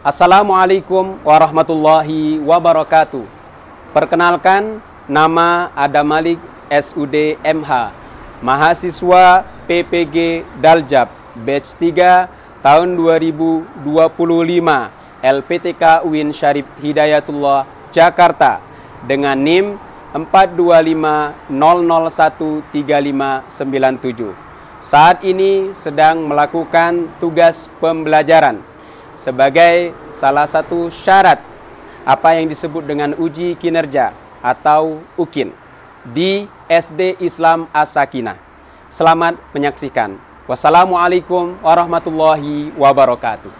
Assalamualaikum warahmatullahi wabarakatuh. Perkenalkan, nama Adam Malik, SUD MH, mahasiswa PPG Daljab, batch 3 tahun 2025, LPTK UIN Syarif Hidayatullah, Jakarta, dengan NIM 425001357. Saat ini sedang melakukan tugas pembelajaran sebagai salah satu syarat apa yang disebut dengan uji kinerja atau UKIN di SD Islam As-Sakinah. Selamat menyaksikan. Wassalamualaikum warahmatullahi wabarakatuh.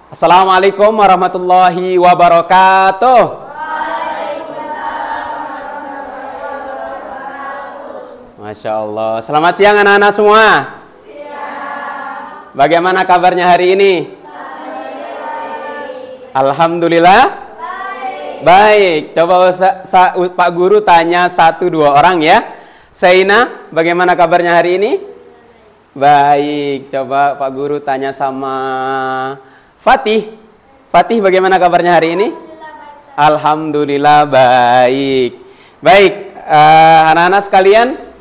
Assalamualaikum warahmatullahi wabarakatuh. Masya Allah. Selamat siang anak-anak semua. Siang. Bagaimana kabarnya hari ini? Baik. Alhamdulillah. Baik. Baik. Coba Pak Guru tanya 1-2 orang ya. Saina, bagaimana kabarnya hari ini? Baik. Coba Pak Guru tanya sama Fatih. Fatih, bagaimana kabarnya hari ini? Alhamdulillah baik. Baik, anak-anak sekalian,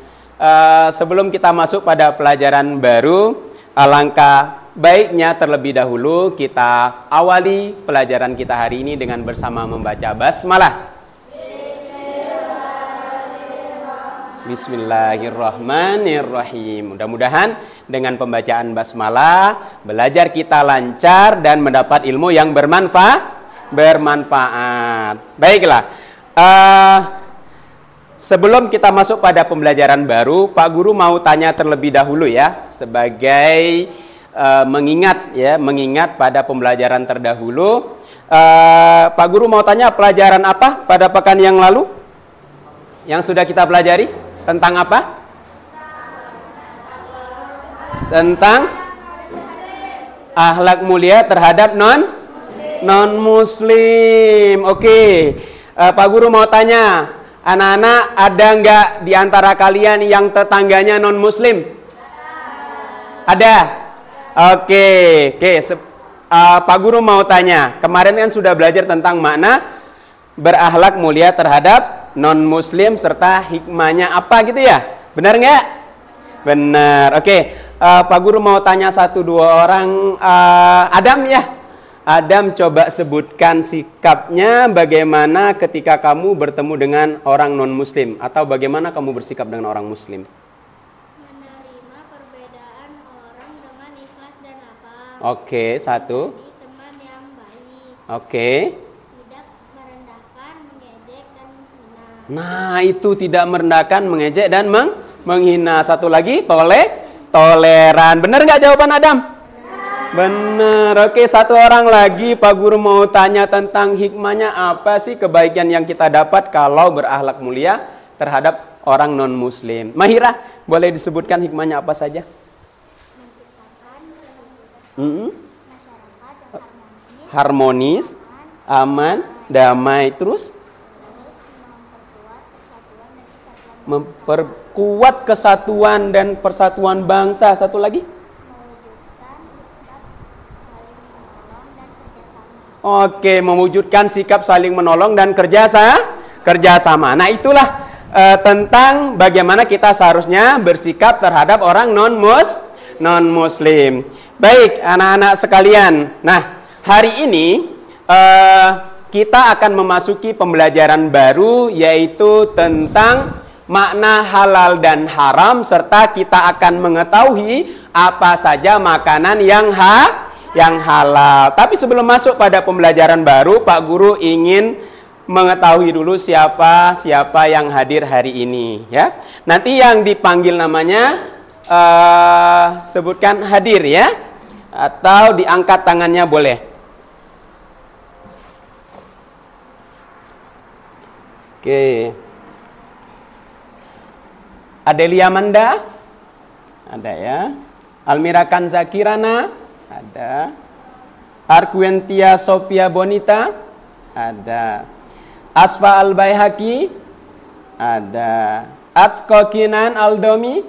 sebelum kita masuk pada pelajaran baru, alangkah baiknya terlebih dahulu kita awali pelajaran kita hari ini dengan bersama membaca basmalah. Bismillahirrahmanirrahim. Mudah-mudahan dengan pembacaan basmalah belajar kita lancar dan mendapat ilmu yang bermanfaat. Baiklah. Sebelum kita masuk pada pembelajaran baru, Pak Guru mau tanya terlebih dahulu ya, sebagai mengingat pada pembelajaran terdahulu. Pak Guru mau tanya pelajaran apa pada pekan yang lalu yang sudah kita pelajari? Tentang apa? Tentang akhlak mulia terhadap non-muslim. Oke. Pak Guru mau tanya, anak-anak, ada nggak di antara kalian yang tetangganya non-muslim? Ada? Oke. Pak Guru mau tanya, kemarin kan sudah belajar tentang makna berakhlak mulia terhadap non-muslim serta hikmahnya apa gitu ya? Benar nggak? Benar. Oke. Pak Guru mau tanya 1-2 orang. Adam ya? Adam, coba sebutkan sikapnya bagaimana ketika kamu bertemu dengan orang non-muslim, atau bagaimana kamu bersikap dengan orang muslim? Menerima perbedaan orang dengan ikhlas dan lapang. Oke, 1. Jadi teman yang baik. Oke. Tidak merendahkan, mengejek dan menghina. Nah, itu tidak merendahkan, mengejek dan menghina. Satu lagi, toleran. Benar nggak jawaban Adam? Benar. Oke, 1 orang lagi. Pak Guru mau tanya tentang hikmahnya, apa sih kebaikan yang kita dapat kalau berakhlak mulia terhadap orang non-muslim? Mahira, boleh disebutkan hikmahnya apa saja? Menciptakan masyarakat yang harmonis, aman, damai. Terus memperkuat kesatuan dan persatuan bangsa. Satu lagi? Oke, mewujudkan sikap saling menolong dan kerjasama. Nah, itulah tentang bagaimana kita seharusnya bersikap terhadap orang non-muslim. Baik, anak-anak sekalian. Nah, hari ini kita akan memasuki pembelajaran baru, yaitu tentang makna halal dan haram, serta kita akan mengetahui apa saja makanan yang halal. Tapi sebelum masuk pada pembelajaran baru, Pak Guru ingin mengetahui dulu siapa yang hadir hari ini ya. Nanti yang dipanggil namanya sebutkan hadir ya, atau diangkat tangannya boleh. Oke. Adelia Manda? Ada ya. Almira Kanza Kirana? Ada. Arquentia Sofia Bonita? Ada. Asfa Al-Baihaqi? Ada. Atsko Kinan Aldomi?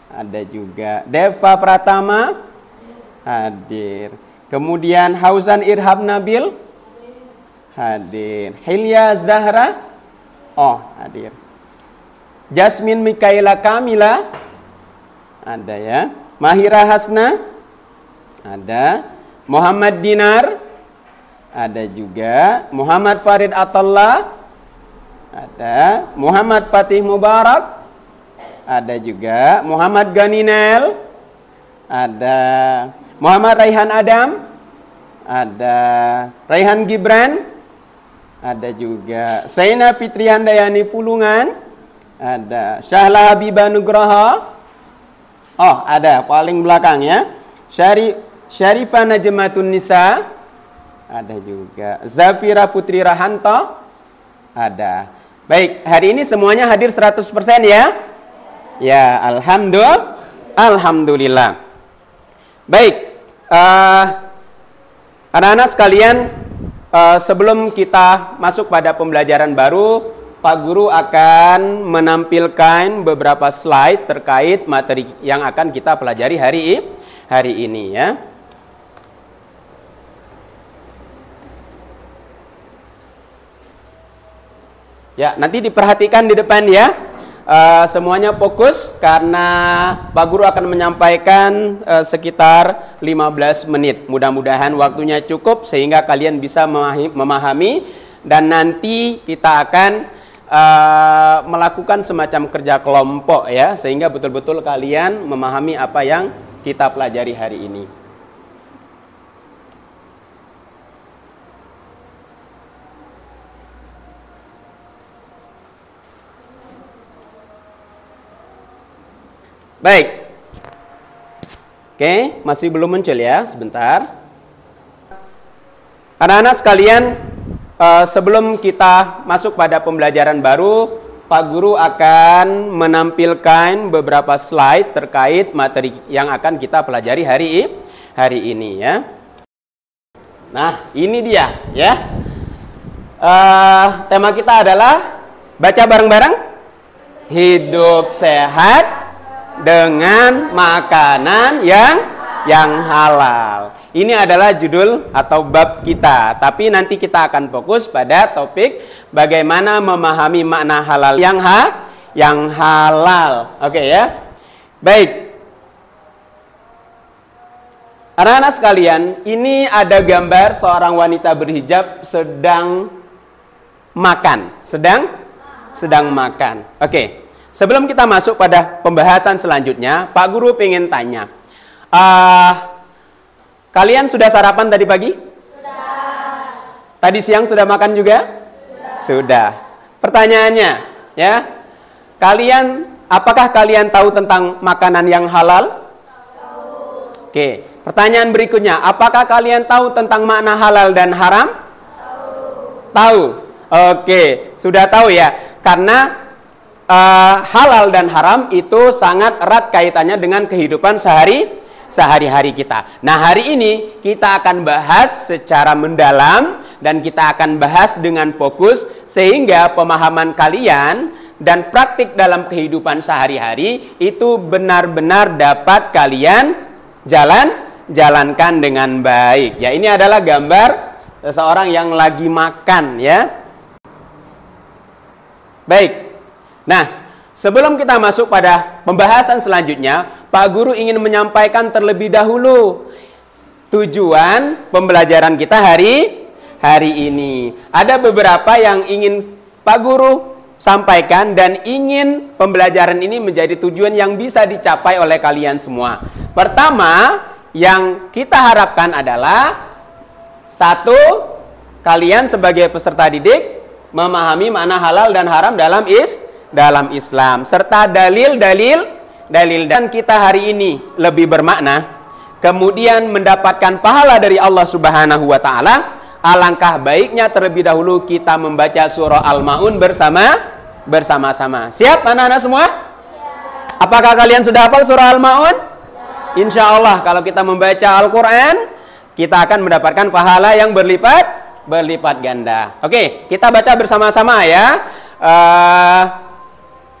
Ada juga. Deva Pratama? Hadir. Kemudian Hausan Irhab Nabil? Hadir. Hilya Zahra? Oh, hadir. Jasmine Mikaela Kamila? Ada ya. Mahira Hasna? Ada. Muhammad Dinar? Ada juga. Muhammad Farid Atallah? Ada. Muhammad Fatih Mubarak? Ada juga. Muhammad Ganinel? Ada. Muhammad Raihan Adam? Ada. Raihan Gibran? Ada juga. Saina Fitri Handayani Pulungan? Ada. Syahla Habibah Nugraha? Oh, ada. Paling belakang ya. Syarifah Najmatun Nisa? Ada juga. Zafira Putri Rahanto? Ada. Baik, hari ini semuanya hadir 100% ya? Ya, alhamdulillah. Baik, anak-anak sekalian, sebelum kita masuk pada pembelajaran baru, Pak Guru akan menampilkan beberapa slide terkait materi yang akan kita pelajari hari ini ya. Ya, nanti diperhatikan di depan ya. Semuanya fokus karena Pak Guru akan menyampaikan sekitar 15 menit. Mudah-mudahan waktunya cukup sehingga kalian bisa memahami dan nanti kita akan melakukan semacam kerja kelompok ya, sehingga betul-betul kalian memahami apa yang kita pelajari hari ini. Baik. Oke, masih belum muncul ya, sebentar. Anak-anak sekalian, sebelum kita masuk pada pembelajaran baru, Pak Guru akan menampilkan beberapa slide terkait materi yang akan kita pelajari hari ini ya. Nah, ini dia ya. Tema kita adalah baca bareng-bareng, hidup sehat dengan makanan yang halal. Ini adalah judul atau bab kita. Tapi nanti kita akan fokus pada topik bagaimana memahami makna halal yang halal. Oke ya. Baik. Anak-anak sekalian, ini ada gambar seorang wanita berhijab sedang makan. Sedang makan. Oke. Sebelum kita masuk pada pembahasan selanjutnya, Pak Guru pengen tanya. Kalian sudah sarapan tadi pagi? Sudah. Tadi siang sudah makan juga? Sudah. Pertanyaannya, ya. Apakah kalian tahu tentang makanan yang halal? Tahu. Oke. Pertanyaan berikutnya, apakah kalian tahu tentang makna halal dan haram? Tahu. Oke, sudah tahu ya. Karena halal dan haram itu sangat erat kaitannya dengan kehidupan sehari-hari kita. Nah, hari ini kita akan bahas secara mendalam dan kita akan bahas dengan fokus sehingga pemahaman kalian dan praktik dalam kehidupan sehari-hari itu benar-benar dapat kalian jalankan dengan baik. Ya, ini adalah gambar seseorang yang lagi makan ya. Baik. Nah, sebelum kita masuk pada pembahasan selanjutnya, Pak Guru ingin menyampaikan terlebih dahulu tujuan pembelajaran kita hari ini. Ada beberapa yang ingin Pak Guru sampaikan dan ingin pembelajaran ini menjadi tujuan yang bisa dicapai oleh kalian semua. Pertama, yang kita harapkan adalah satu, kalian sebagai peserta didik memahami makna halal dan haram dalam Islam serta dalil-dalil dan kita hari ini lebih bermakna, kemudian mendapatkan pahala dari Allah Subhanahu wa taala. Alangkah baiknya terlebih dahulu kita membaca surah Al-Maun bersama-sama. Siap anak-anak semua? Apakah kalian sudah hafal surah Al-Maun? Insya Allah kalau kita membaca Al-Quran, kita akan mendapatkan pahala yang berlipat ganda. Oke, kita baca bersama-sama ya.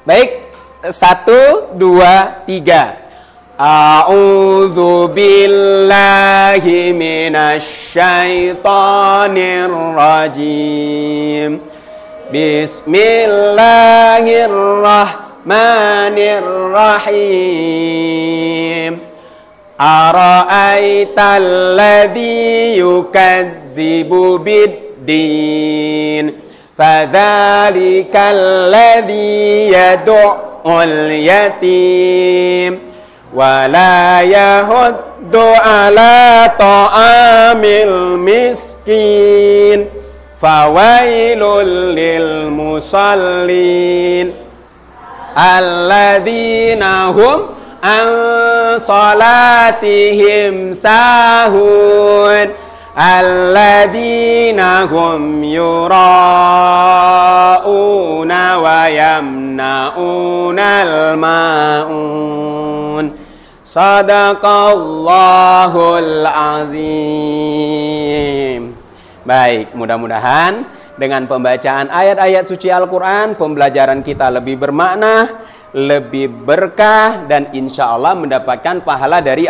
Baik, 1, 2, 3. A'udzu billahi minasy syaithanir rajim. Bismillahirrahmanirrahim. Ara'aital ladzi yukazzibu bid-din fadzalikal ladzi yad'ul yatim wa la yahuddu ala ta'amil miskin fawailul lil musallin alladzina hum an salatihim sahun alladzina hum yura'una wa yamna'unal ma'un. Sadaqallahul azim. Baik, mudah-mudahan dengan pembacaan ayat-ayat suci Al-Quran, pembelajaran kita lebih bermakna, lebih berkah, dan insya Allah mendapatkan pahala dari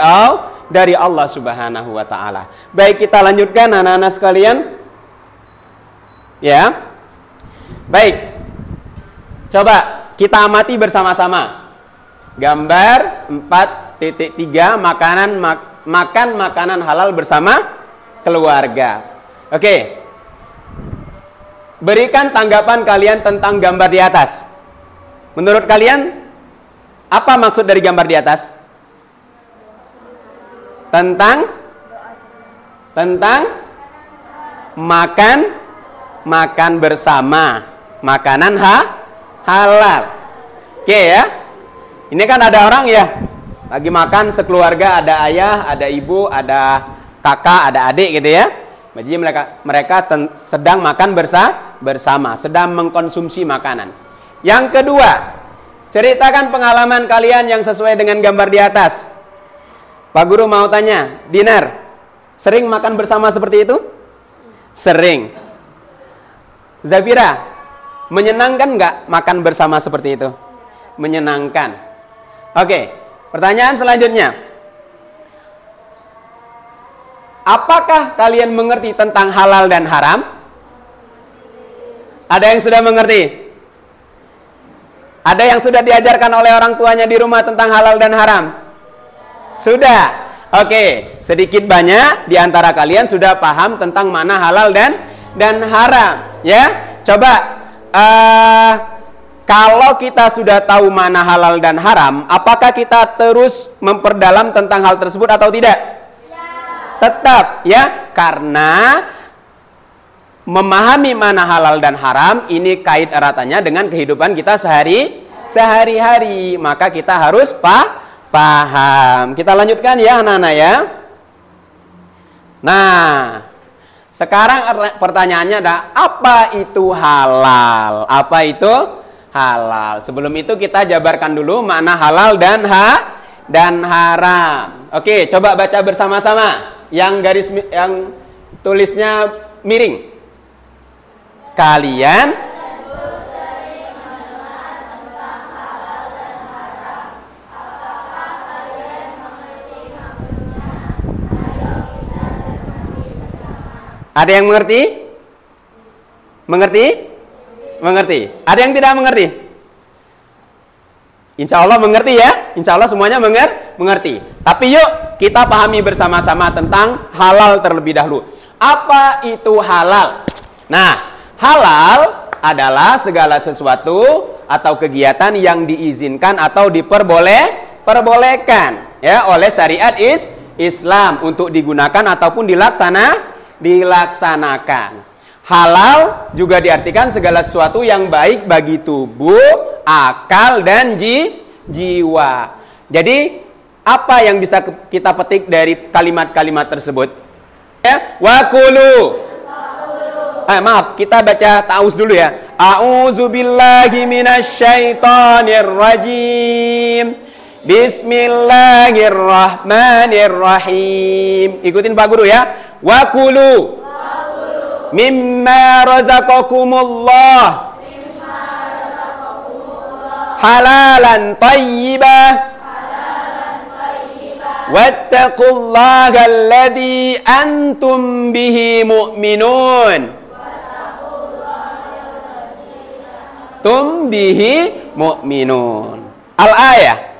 Allah Subhanahu wa Ta'ala. Baik, kita lanjutkan anak-anak sekalian. Ya, baik. Coba kita amati bersama-sama. Gambar 4.3 makan makanan halal bersama keluarga. Oke. Berikan tanggapan kalian tentang gambar di atas. Menurut kalian, apa maksud dari gambar di atas? Tentang makan bersama makanan halal. Oke ya. Ini kan ada orang ya, lagi makan sekeluarga, ada ayah, ada ibu, ada kakak, ada adik gitu ya. Jadi mereka sedang makan bersama, sedang mengkonsumsi makanan. Yang kedua, ceritakan pengalaman kalian yang sesuai dengan gambar di atas. Pak Guru mau tanya, Dinar, sering makan bersama seperti itu? Sering. Zafira, menyenangkan nggak makan bersama seperti itu? Menyenangkan. Oke, pertanyaan selanjutnya. Apakah kalian mengerti tentang halal dan haram? Ada yang sudah mengerti? Ada yang sudah diajarkan oleh orang tuanya di rumah tentang halal dan haram? Sudah. Oke, sedikit banyak di antara kalian sudah paham tentang mana halal dan haram, ya. Coba kalau kita sudah tahu mana halal dan haram, apakah kita terus memperdalam tentang hal tersebut atau tidak? Tetap, ya, karena memahami mana halal dan haram ini kait eratannya dengan kehidupan kita sehari-hari. Maka kita harus paham. Kita lanjutkan ya anak-anak ya. Nah, sekarang pertanyaannya adalah apa itu halal? Apa itu halal? Sebelum itu kita jabarkan dulu makna halal dan haram. Oke, coba baca bersama-sama. Yang tulisnya miring. Kalian ada yang mengerti? Mengerti? Mengerti. Ada yang tidak mengerti? Insya Allah mengerti ya. Insya Allah semuanya mengerti. Tapi yuk kita pahami bersama-sama tentang halal terlebih dahulu. Apa itu halal? Nah, halal adalah segala sesuatu atau kegiatan yang diizinkan atau diperbolehkan ya oleh syariat Islam untuk digunakan ataupun dilaksanakan. Halal juga diartikan segala sesuatu yang baik bagi tubuh, akal, dan jiwa. Jadi apa yang bisa kita petik dari kalimat-kalimat tersebut? Ya, wakulu. Maaf, kita baca ta'awuz dulu ya. A'udzubillahi minasyaitonir rajim. Bismillahirrahmanirrahim. Ikutin Pak Guru ya. Wakulu mimma razaqakumullah halalan thayyibah wattaqullaha alladzi antum bihi mu'minun. Tum bihi mu'minun. Al-ayah.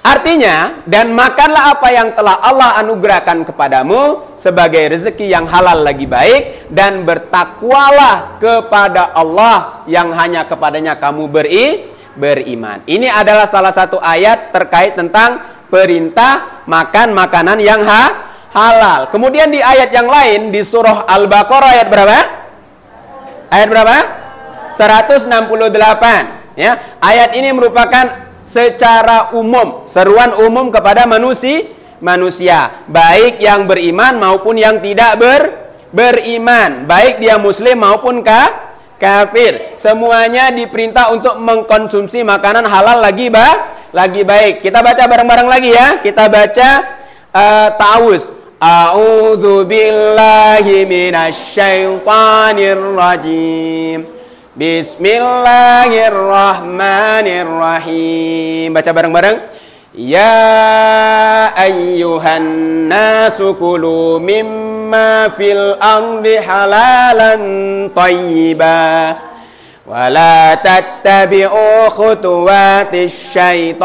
Artinya, dan makanlah apa yang telah Allah anugerahkan kepadamu sebagai rezeki yang halal lagi baik, dan bertakwalah kepada Allah yang hanya kepadanya kamu beriman. Ini adalah salah satu ayat terkait tentang perintah makan makanan yang halal. Kemudian di ayat yang lain di surah Al-Baqarah ayat berapa? Ayat berapa? 168. Ya, ayat ini merupakan secara umum, seruan umum kepada manusia, baik yang beriman maupun yang tidak beriman, baik dia muslim maupun kafir. Semuanya diperintah untuk mengkonsumsi makanan halal lagi baik. Kita baca bareng-bareng lagi ya. Kita baca ta'awuz. A'udzu billahi minasyaitonir rajim. Bismillahirrahmanirrahim. Baca bareng-bareng. Ya ayyuhan nasu kulu mimma fil ardi halalan thayyibah wa la tattabi'u khutuwatis syaitan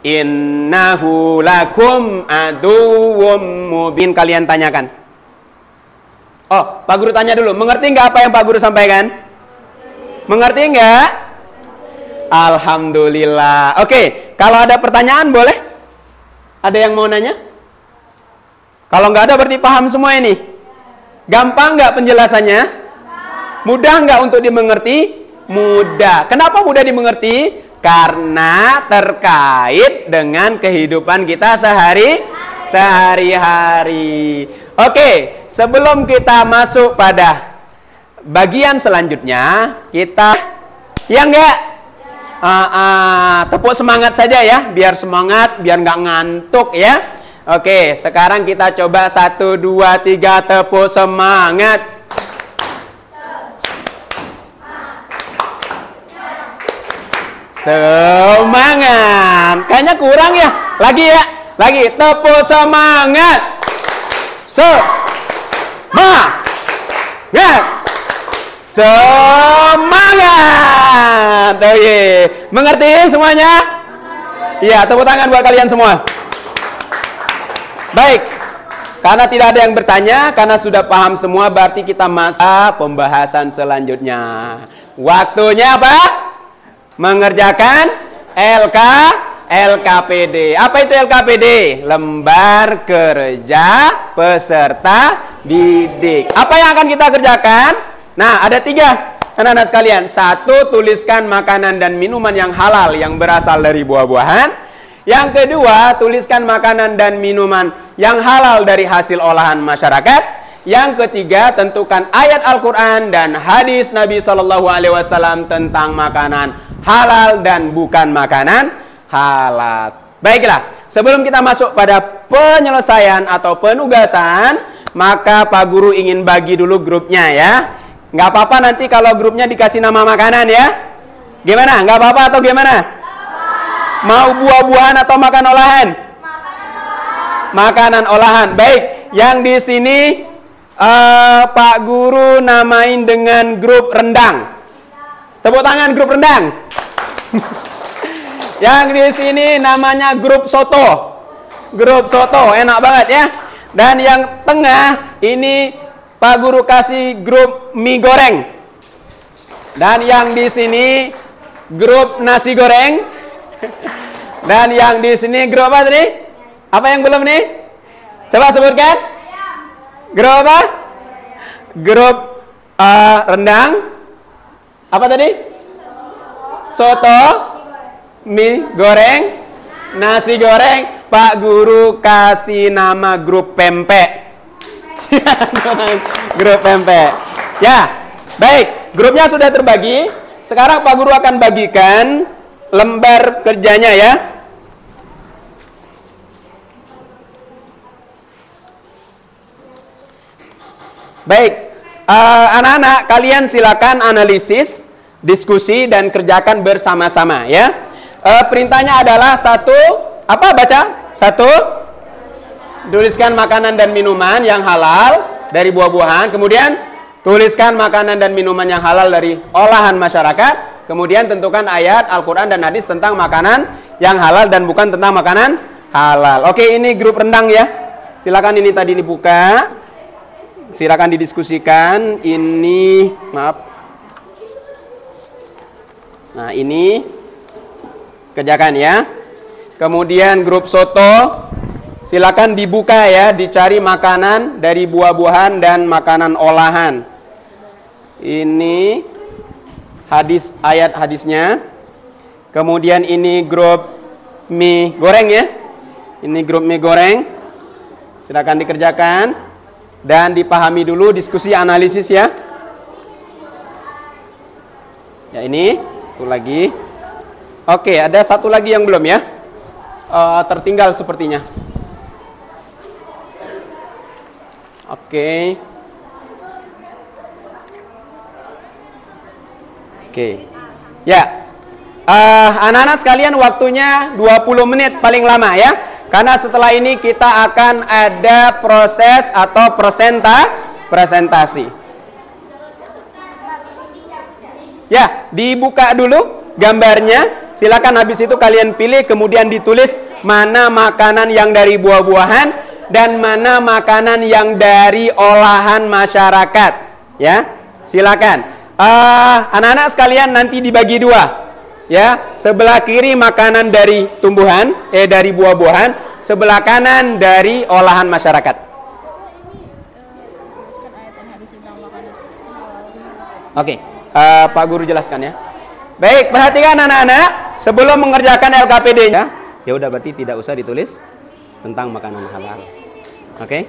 innahu lakum aduwwum mubin. Kalian tanyakan. Oh, Pak Guru tanya dulu, mengerti nggak apa yang Pak Guru sampaikan? Mengerti nggak? Alhamdulillah. Oke, kalau ada pertanyaan boleh? Ada yang mau nanya? Kalau nggak ada berarti paham semua ini. Gampang nggak penjelasannya? Mudah nggak untuk dimengerti? Mudah. Kenapa mudah dimengerti? Karena terkait dengan kehidupan kita sehari-hari. Oke, sebelum kita masuk pada bagian selanjutnya, kita tepuk semangat saja ya, biar semangat, biar nggak ngantuk ya. Oke, sekarang kita coba 1, 2, 3 tepuk semangat. Semangat. Kayaknya kurang ya. Lagi ya. Lagi tepuk semangat. Semangat. Oh yeah. Mengerti semuanya? Iya, tepuk tangan buat kalian semua. Baik. Karena tidak ada yang bertanya, karena sudah paham semua, berarti kita masuk pembahasan selanjutnya. Waktunya apa? Mengerjakan LKPD. Apa itu LKPD? Lembar kerja peserta didik. Apa yang akan kita kerjakan? Nah, ada 3 anak-anak sekalian. 1, tuliskan makanan dan minuman yang halal yang berasal dari buah-buahan. Yang kedua, tuliskan makanan dan minuman yang halal dari hasil olahan masyarakat. Yang ketiga, tentukan ayat Al-Quran dan hadis Nabi SAW tentang makanan halal dan bukan makanan halal. Baiklah, sebelum kita masuk pada penyelesaian atau penugasan, maka Pak Guru ingin bagi dulu grupnya ya. Nggak apa-apa nanti kalau grupnya dikasih nama makanan ya. Gimana? Nggak apa-apa atau gimana? Mau buah-buahan atau makan olahan? Makanan olahan. Baik, yang di sini Pak Guru namain dengan grup rendang. Tepuk tangan grup rendang. Yang di sini namanya grup soto. Grup soto, enak banget ya. Dan yang tengah ini Pak Guru kasih grup mie goreng. Dan yang di sini grup nasi goreng. Dan yang di sini grup apa tadi? Apa yang belum nih? Coba sebutkan. Grup apa? Grup rendang. Apa tadi? Soto, mie goreng, nasi goreng. Pak Guru kasih nama grup pempek. Grup pempek. Ya, baik. Grupnya sudah terbagi. Sekarang Pak Guru akan bagikan lembar kerjanya ya. Baik, anak-anak kalian silakan analisis diskusi dan kerjakan bersama-sama ya. Perintahnya adalah satu, apa baca? Satu, tuliskan makanan dan minuman yang halal dari buah-buahan. Kemudian tuliskan makanan dan minuman yang halal dari olahan masyarakat. Kemudian tentukan ayat Al-Quran dan hadis tentang makanan yang halal dan bukan tentang makanan halal. Oke, ini grup rendang ya. Silakan, ini tadi dibuka. Silakan didiskusikan. Ini, maaf. Nah, ini kerjakan ya. Kemudian grup soto, silakan dibuka ya, dicari makanan dari buah-buahan dan makanan olahan. Ini hadis, ayat hadisnya. Kemudian ini grup mie goreng ya. Ini grup mie goreng. Silakan dikerjakan dan dipahami dulu, diskusi analisis ya. Ya, ini itu lagi. Oke, ada satu lagi yang belum ya. Tertinggal sepertinya. Oke. Ya. Anak-anak sekalian, waktunya 20 menit paling lama ya. Karena setelah ini kita akan ada proses atau presentasi. Ya, dibuka dulu gambarnya. Silakan, habis itu kalian pilih, kemudian ditulis mana makanan yang dari buah-buahan dan mana makanan yang dari olahan masyarakat. Ya, silakan. Anak-anak sekalian, nanti dibagi dua. Ya, sebelah kiri makanan dari tumbuhan, dari buah-buahan, sebelah kanan dari olahan masyarakat. Oke, Pak Guru jelaskan ya. Baik, perhatikan anak-anak, sebelum mengerjakan LKPD-nya, ya udah, berarti tidak usah ditulis tentang makanan halal. Oke?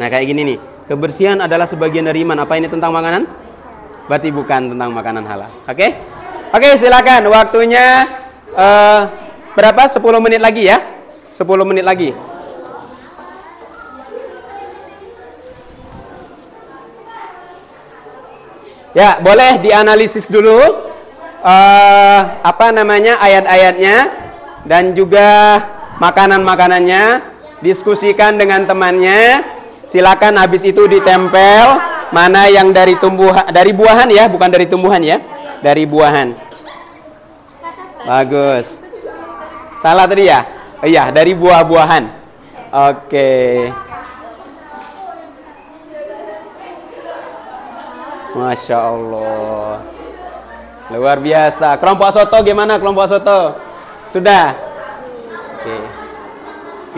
Nah, kayak gini nih. Kebersihan adalah sebagian dari iman. Apa ini tentang makanan? Berarti bukan tentang makanan halal. Oke? Oke, silakan. Waktunya berapa? 10 menit lagi ya. 10 menit lagi. Ya, boleh dianalisis dulu ayat-ayatnya dan juga makanan-makanannya. Diskusikan dengan temannya. Silakan, habis itu ditempel mana yang dari dari buahan ya, bukan dari tumbuhan ya. Dari buahan. Bagus. Salah tadi ya? Iya, dari buah-buahan. Oke. Masya Allah. Luar biasa. Kelompok soto gimana? Kelompok soto? Sudah? Oke.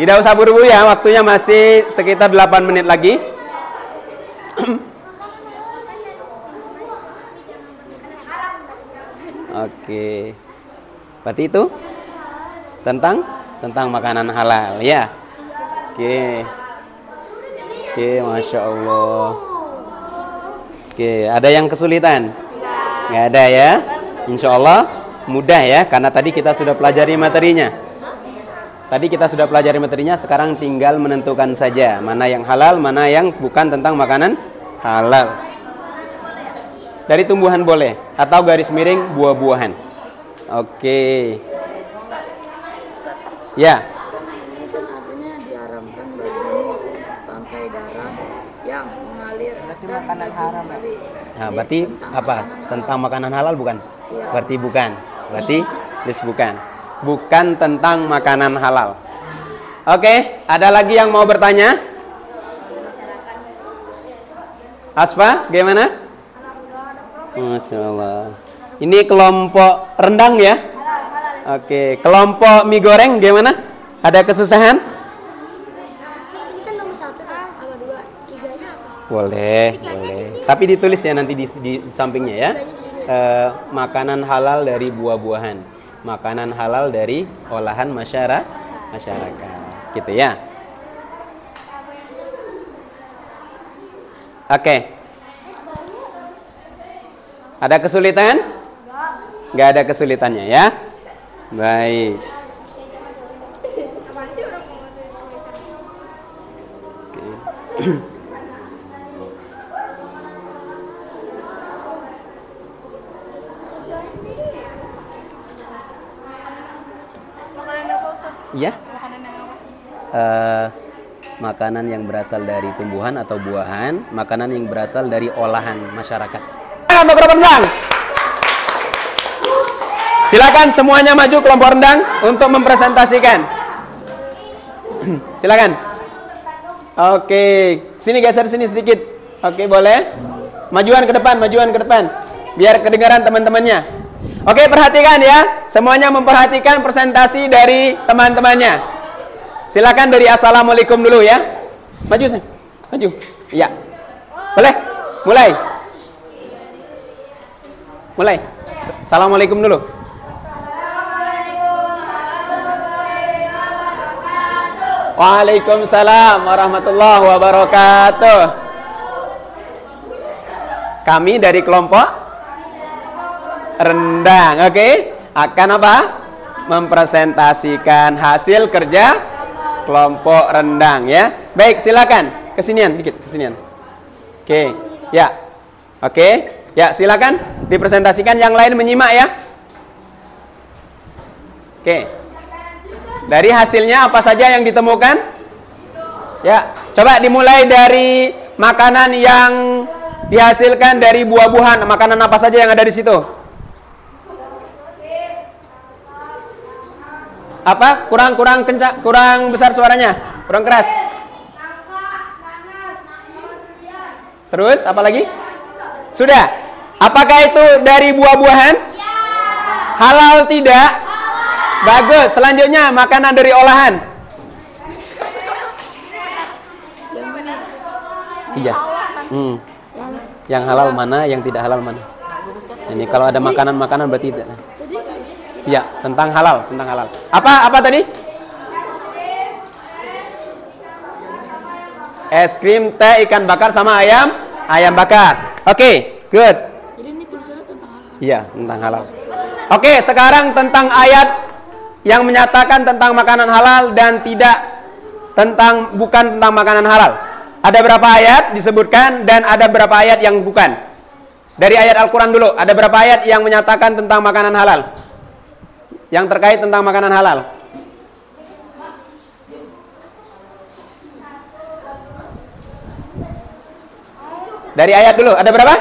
Tidak usah buru-buru ya. Waktunya masih sekitar 8 menit lagi. Oke. Berarti itu tentang makanan halal ya. Oke. Oke, Masya Allah. Oke, ada yang kesulitan? Nggak ada ya. Insya Allah mudah ya, karena tadi kita sudah pelajari materinya. Sekarang tinggal menentukan saja mana yang halal, mana yang bukan tentang makanan halal. Dari tumbuhan boleh, atau garis miring buah-buahan. Oke. Ya. Ini kan artinya diharamkan bagi bangkai darah yang mengalir dan makanan haram. Nah, berarti apa? Tentang makanan halal bukan? Ya. Berarti bukan. Berarti bukan. Bukan tentang makanan halal. Oke, ada lagi yang mau bertanya? Asfa, gimana? Masya Allah. Ini kelompok rendang ya? Oke, kelompok mie goreng gimana? Ada kesusahan? Terus ini kan nomor 1 sama 2, 3-nya apa? Boleh. Tapi ditulis ya nanti di sampingnya ya. Makanan halal dari buah-buahan, makanan halal dari olahan masyarakat, gitu ya. Oke. Ada kesulitan? Nggak ada kesulitannya ya. Baik. Oke. Iya? Makanan yang berasal dari tumbuhan atau buahan, makanan yang berasal dari olahan masyarakat. Untuk rendang. Silakan semuanya maju kelompok rendang untuk mempresentasikan. Silakan. Oke, sini geser sini sedikit. Oke, boleh. Majuan ke depan, biar kedengaran teman-temannya. Oke, perhatikan ya. Semuanya memperhatikan presentasi dari teman-temannya. Silakan dari assalamualaikum dulu ya. Maju sih. Maju. Iya. Boleh? Mulai. Assalamualaikum dulu. Waalaikumsalam warahmatullahi wabarakatuh. Kami dari kelompok rendang, oke? Akan apa? Mempresentasikan hasil kerja kelompok rendang ya. Baik, silakan. Kesinian dikit, kesinian. Oke, ya. Oke, ya silakan dipresentasikan. Yang lain menyimak ya. Oke. Dari hasilnya apa saja yang ditemukan? Ya, coba dimulai dari makanan yang dihasilkan dari buah-buahan. Makanan apa saja yang ada di situ? Apa? Kurang kencang, kurang besar suaranya, kurang keras. Terus apa lagi? Sudah. Apakah itu dari buah-buahan? Halal tidak? Bagus. Selanjutnya makanan dari olahan. Iya. Yang halal mana, yang tidak halal mana? Ini kalau ada makanan-makanan berarti tidak. Iya, tentang halal. Apa tadi? Es krim, teh, ikan bakar sama ayam bakar. Oke, good. Jadi ini tulisannya tentang halal. Iya, tentang halal. Oke, sekarang tentang ayat yang menyatakan tentang makanan halal dan bukan tentang makanan halal. Ada berapa ayat disebutkan dan ada berapa ayat yang bukan? Dari ayat Al-Quran dulu, ada berapa ayat yang menyatakan tentang makanan halal? Yang terkait tentang makanan halal. Dari ayat dulu, ada berapa?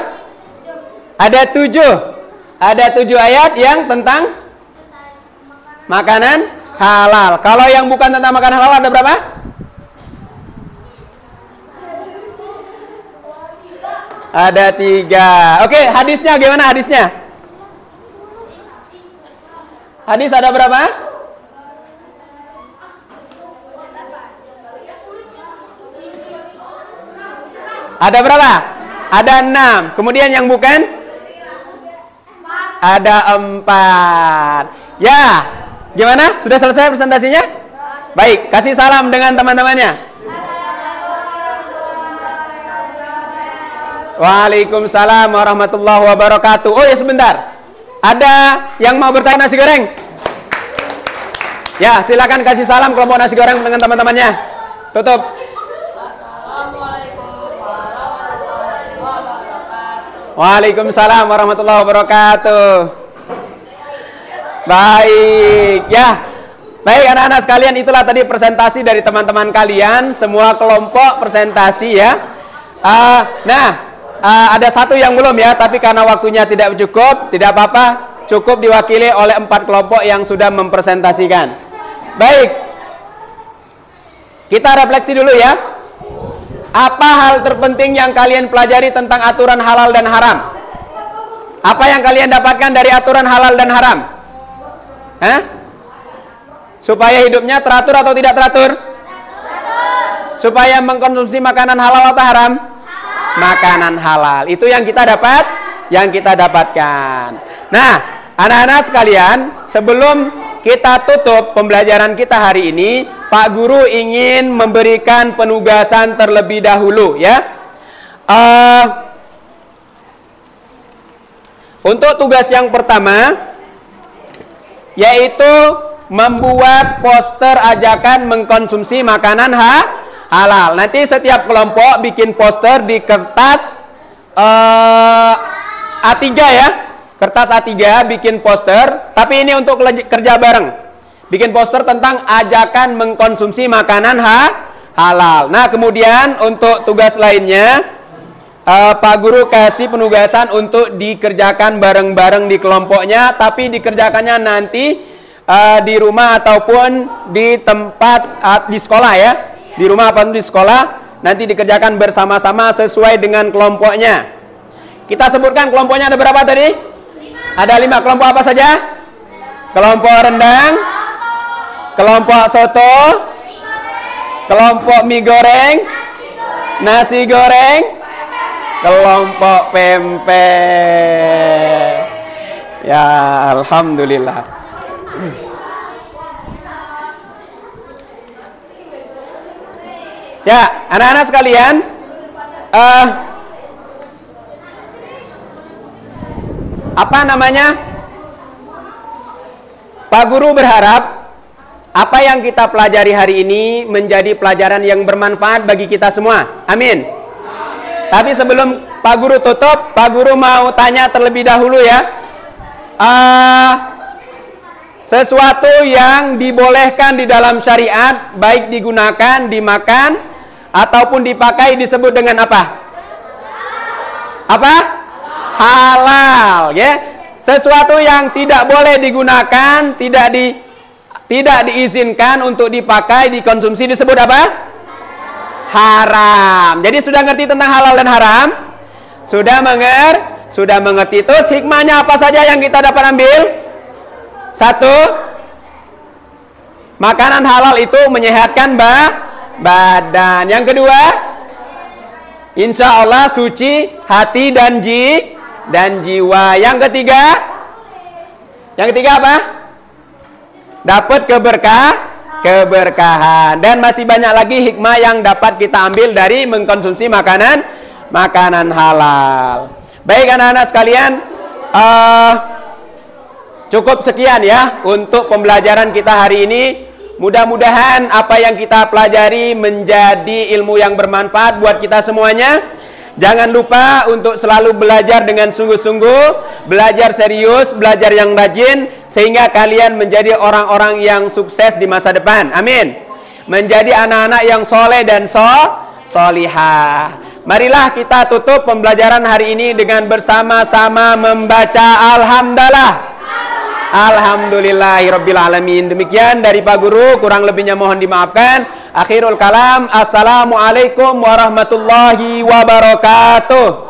Ada 7. Ada 7 ayat yang tentang makanan halal. Kalau yang bukan tentang makanan halal ada berapa? Ada 3. Oke, hadisnya gimana hadisnya? Hadis ada berapa? Ada berapa? Ada 6. Kemudian yang bukan? Ada 4. Ya. Gimana? Sudah selesai presentasinya? Baik, kasih salam dengan teman-temannya. Waalaikumsalam warahmatullahi wabarakatuh. Oh ya sebentar. Ada yang mau bertanya nasi goreng? Ya, silakan kasih salam kelompok nasi goreng dengan teman-temannya. Tutup. Waalaikumsalam warahmatullahi wabarakatuh. Baik, ya. Baik anak-anak sekalian, itulah tadi presentasi dari teman-teman kalian. Semua kelompok presentasi ya. Ada satu yang belum ya, tapi karena waktunya tidak cukup, tidak apa-apa. Cukup diwakili oleh 4 kelompok yang sudah mempresentasikan. Baik. Kita refleksi dulu ya. Apa hal terpenting yang kalian pelajari tentang aturan halal dan haram? Apa yang kalian dapatkan dari aturan halal dan haram? Supaya hidupnya teratur atau tidak teratur? Supaya mengkonsumsi makanan halal atau haram? Makanan halal. Itu yang kita dapatkan. Nah, anak-anak sekalian, sebelum kita tutup pembelajaran kita hari ini, Pak Guru ingin memberikan penugasan terlebih dahulu ya. Untuk tugas yang pertama yaitu membuat poster ajakan mengkonsumsi makanan halal. Nanti setiap kelompok bikin poster di kertas A3 ya. Kertas A3 bikin poster, tapi ini untuk kerja bareng. Bikin poster tentang ajakan mengkonsumsi makanan halal. Nah, kemudian untuk tugas lainnya, Pak Guru kasih penugasan untuk dikerjakan bareng-bareng di kelompoknya, tapi dikerjakannya nanti di rumah ataupun di tempat di sekolah ya. Di rumah ataupun di sekolah nanti dikerjakan bersama-sama sesuai dengan kelompoknya. Kita sebutkan kelompoknya ada berapa tadi? 5. Ada 5 kelompok apa saja? Kelompok rendang, kelompok soto, kelompok mie goreng, nasi goreng, kelompok pempek. Ya, alhamdulillah. Ya, anak-anak sekalian, apa namanya? Pak Guru berharap apa yang kita pelajari hari ini menjadi pelajaran yang bermanfaat bagi kita semua. Amin. Tapi sebelum Pak Guru tutup, Pak Guru mau tanya terlebih dahulu ya. Sesuatu yang dibolehkan di dalam syariat, baik digunakan, dimakan, ataupun dipakai disebut dengan apa? Apa? Halal, ya. Sesuatu yang tidak boleh digunakan, tidak diizinkan untuk dipakai, dikonsumsi disebut apa? Haram. Jadi sudah ngerti tentang halal dan haram? Sudah mengerti. Terus hikmahnya apa saja yang kita dapat ambil? 1, makanan halal itu menyehatkan badan. Yang kedua, insya Allah suci hati dan jiwa. Yang ketiga apa? Dapat keberkahan. Dan masih banyak lagi hikmah yang dapat kita ambil dari mengkonsumsi makanan halal. Baik anak-anak sekalian, cukup sekian ya untuk pembelajaran kita hari ini. Mudah-mudahan apa yang kita pelajari menjadi ilmu yang bermanfaat buat kita semuanya. Jangan lupa untuk selalu belajar dengan sungguh-sungguh, belajar serius, belajar yang rajin, sehingga kalian menjadi orang-orang yang sukses di masa depan. Amin. Menjadi anak-anak yang soleh dan solihah. Marilah kita tutup pembelajaran hari ini dengan bersama-sama membaca Alhamdulillah. Alhamdulillahirabbil alamin. Demikian dari Pak Guru, kurang lebihnya mohon dimaafkan. Akhirul kalam, assalamualaikum warahmatullahi wabarakatuh.